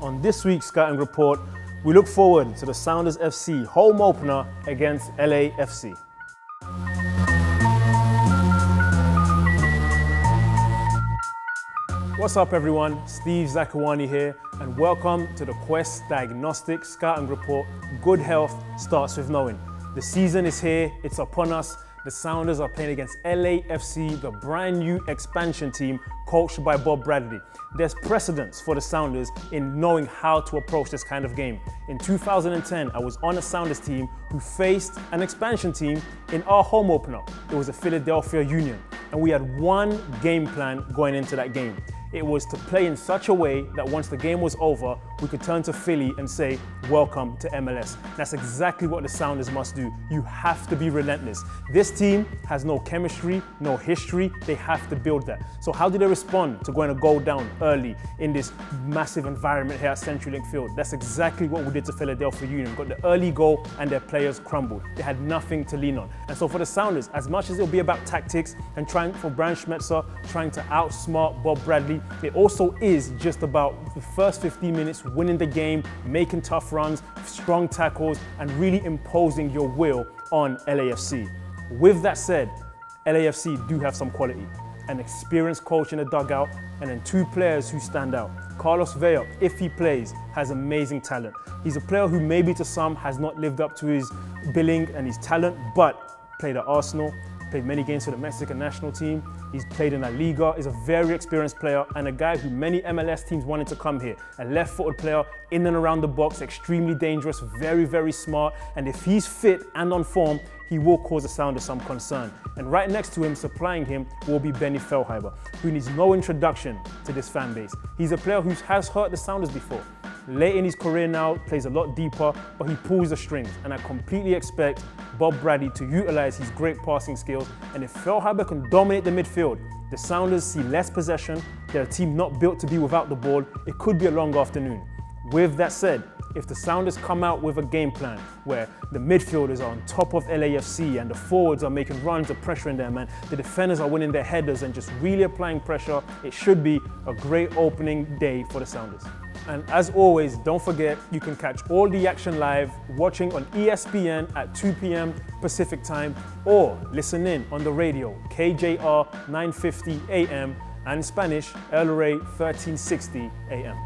On this week's Scouting Report, we look forward to the Sounders FC home opener against LAFC. What's up everyone, Steve Zakuani here, and welcome to the Quest Diagnostics Scouting Report. Good health starts with knowing. The season is here, it's upon us. The Sounders are playing against LAFC, the brand new expansion team coached by Bob Bradley. There's precedence for the Sounders in knowing how to approach this kind of game. In 2010, I was on a Sounders team who faced an expansion team in our home opener. It was a Philadelphia Union, and we had one game plan going into that game. It was to play in such a way that once the game was over, we could turn to Philly and say, welcome to MLS. That's exactly what the Sounders must do. You have to be relentless. This team has no chemistry, no history. They have to build that. So how do they respond to going to go down early in this massive environment here at CenturyLink Field? That's exactly what we did to Philadelphia Union. We got the early goal and their players crumbled. They had nothing to lean on. And so for the Sounders, as much as it'll be about tactics and trying for Brian Schmetzer, trying to outsmart Bob Bradley, it also is just about the first 15 minutes, winning the game, making tough runs, strong tackles, and really imposing your will on LAFC. With that said, LAFC do have some quality. An experienced coach in the dugout, and then two players who stand out. Carlos Vela, if he plays, has amazing talent. He's a player who maybe to some has not lived up to his billing and his talent, but played at Arsenal, played many games for the Mexican national team. He's played in La Liga, is a very experienced player and a guy who many MLS teams wanted to come here. A left-footed player, in and around the box, extremely dangerous, very, very smart. And if he's fit and on form, he will cause the Sounders some concern. And right next to him, supplying him, will be Benny Feilhaber, who needs no introduction to this fan base. He's a player who has hurt the Sounders before. Late in his career now, plays a lot deeper, but he pulls the strings. And I completely expect Bob Bradley to utilize his great passing skills. And if Feilhaber can dominate the midfield, the Sounders see less possession. They're a team not built to be without the ball. It could be a long afternoon. With that said, if the Sounders come out with a game plan where the midfielders are on top of LAFC and the forwards are making runs of pressure in there, man, the defenders are winning their headers and just really applying pressure, it should be a great opening day for the Sounders. And as always, don't forget, you can catch all the action live watching on ESPN at 2 p.m. Pacific time, or listen in on the radio, KJR 950 AM, and in Spanish, El Rey 1360 AM.